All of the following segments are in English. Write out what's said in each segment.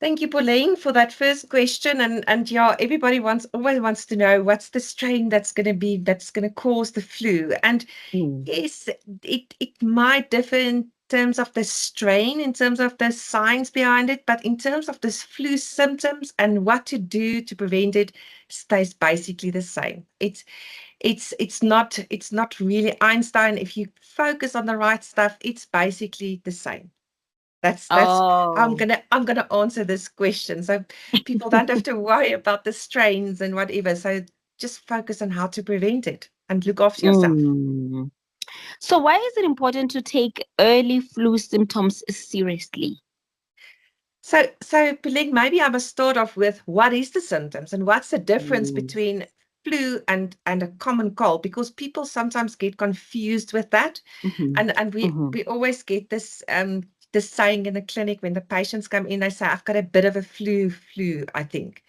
Thank you, Pauline, for that first question. And yeah, everybody always wants to know what's the strain that's gonna cause the flu. And Mm. yes, it might differ in terms of the strain, in terms of the science behind it, but in terms of this flu symptoms and what to do to prevent it, stays basically the same. It's not really Einstein. If you focus on the right stuff, it's basically the same. That's how I'm Oh. gonna I'm gonna answer this question. So people don't have to worry about the strains and whatever. So just focus on how to prevent it and look after yourself. Mm. So why is it important to take early flu symptoms seriously? So Piling, maybe I must start off with what is the symptoms and what's the difference Mm. between flu and a common cold, because people sometimes get confused with that. Mhm. And we Mhm. we always get this saying in the clinic when the patients come in, they say, I've got a bit of a flu, I think.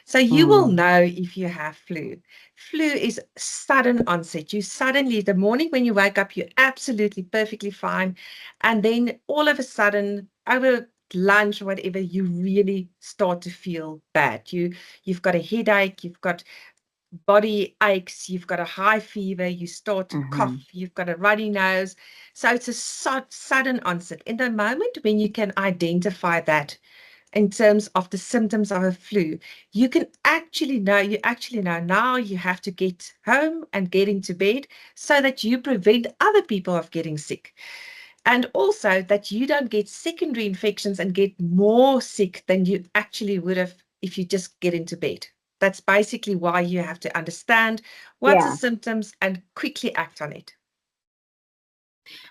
So you will Mm. know if you have flu. Flu is sudden onset. You suddenly, the morning when you wake up, you're absolutely perfectly fine. And then all of a sudden, over lunch or whatever, you really start to feel bad. You've got a headache, you've got body aches, you've got a high fever, you start to Mhm. cough, you've got a runny nose. So it's a sudden onset. In the moment when you can identify that in terms of the symptoms of a flu, you actually know now you have to get home and get into bed so that you prevent other people of getting sick. And also that you don't get secondary infections and get more sick than you actually would have if you just get into bed. That's basically why you have to understand what's the Yeah. symptoms and quickly act on it.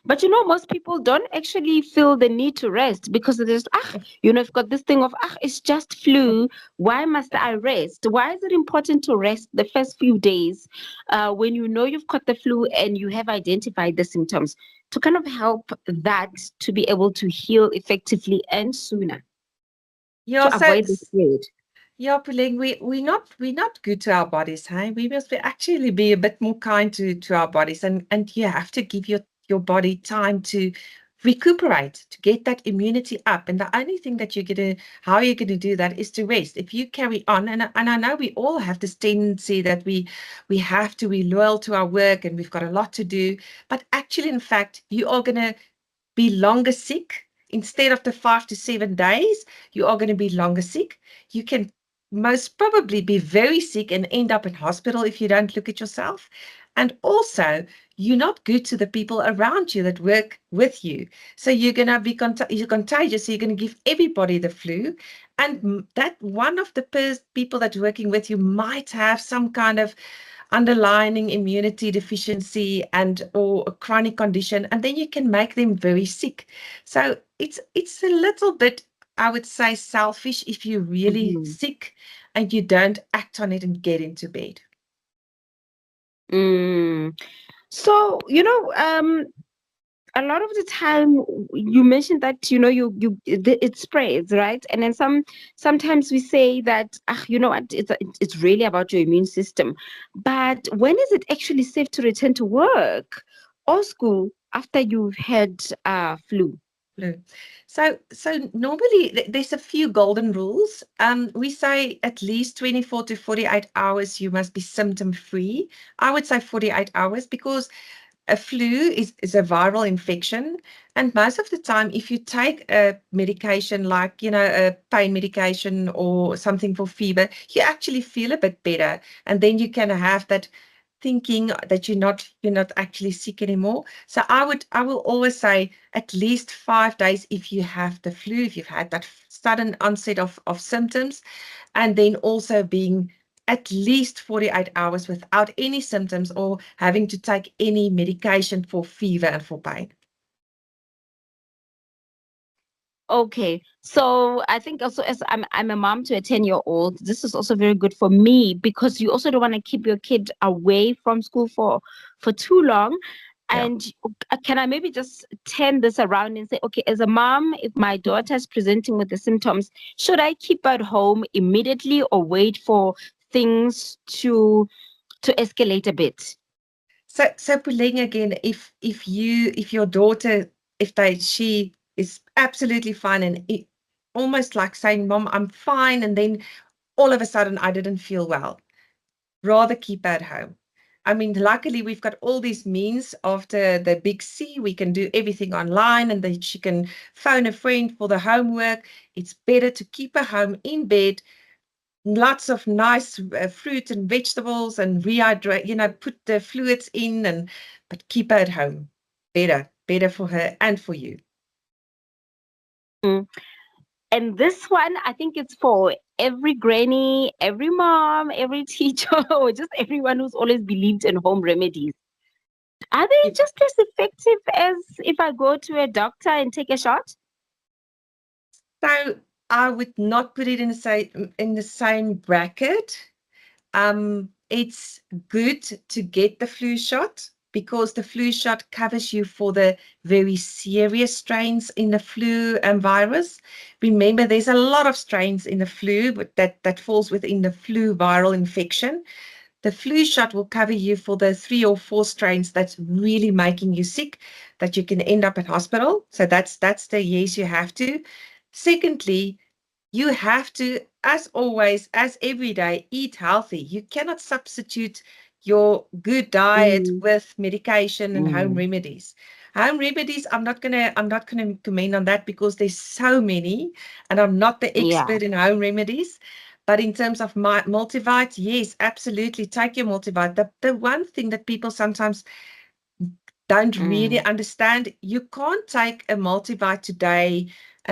But most people don't actually feel the need to rest because there's I've got this thing of it's just flu. Why must I rest? Why is it important to rest the first few days when you know you've got the flu and you have identified the symptoms to kind of help that to be able to heal effectively and sooner Yeah, to so avoid the spread? yeah, Puling, we're not good to our bodies, hey? We must actually be a bit more kind to our bodies, and you have to give your body time to recuperate, to get that immunity up. And the only thing that how you're gonna do that is to rest. If you carry on, and I know we all have this tendency that we have to be loyal to our work and we've got a lot to do, but actually, in fact, you are gonna be longer sick. Instead of the 5 to 7 days, you are going to be longer sick. You can most probably be very sick and end up in hospital if you don't look at yourself. And also, you're not good to the people around you that work with you. So you're going to you're contagious. So you're going to give everybody the flu. And that one of the people that's working with you might have some kind of underlying immunity deficiency and or a chronic condition, and then you can make them very sick. So it's a little bit, I would say, selfish if you're really Mhm. sick and you don't act on it and get into bed. Mm. So, a lot of the time you mentioned that it spreads, right? And then sometimes we say that what, it's really about your immune system. But when is it actually safe to return to work or school after you've had flu? Flu. So normally there's a few golden rules. We say at least 24 to 48 hours you must be symptom free. I would say 48 hours because a flu is a viral infection. And most of the time, if you take a medication like, a pain medication or something for fever, you actually feel a bit better. And then you can have that thinking that you're not actually sick anymore. So I will always say at least 5 days if you have the flu, if you've had that sudden onset of symptoms, and then also being at least 48 hours without any symptoms or having to take any medication for fever and for pain. Okay, so I think also as I'm a mom to a 10-year-old, this is also very good for me because you also don't want to keep your kid away from school for too long. Yeah. And can I maybe just turn this around and say, okay, as a mom, if my daughter is presenting with the symptoms, should I keep her at home immediately or wait for things to escalate a bit? So Pauline, again, if your daughter, she is absolutely fine and almost like saying, Mom, I'm fine. And then all of a sudden I didn't feel well. Rather keep her at home. I mean, luckily we've got all these means of the big C. We can do everything online, and then she can phone a friend for the homework. It's better to keep her home in bed, lots of nice fruit and vegetables, and rehydrate, put the fluids in, but keep her at home. Better for her and for you. And this one, I think it's for every granny, every mom, every teacher, or just everyone who's always believed in home remedies. Are they just as effective as if I go to a doctor and take a shot? So I would not put it in the same bracket. It's good to get the flu shot, because the flu shot covers you for the very serious strains in the flu virus. Remember, there's a lot of strains in the flu, but that falls within the flu viral infection. The flu shot will cover you for the 3 or 4 strains that's really making you sick, that you can end up at hospital. So that's the yes, you have to. Secondly, you have to, as always, as every day, eat healthy. You cannot substitute your good diet with medication and home remedies. Home remedies, I'm not gonna comment on that, because there's so many, and I'm not the expert in home remedies. But in terms of my multivite, yes, absolutely, take your multivite. The one thing that people sometimes don't really understand, you can't take a multivite today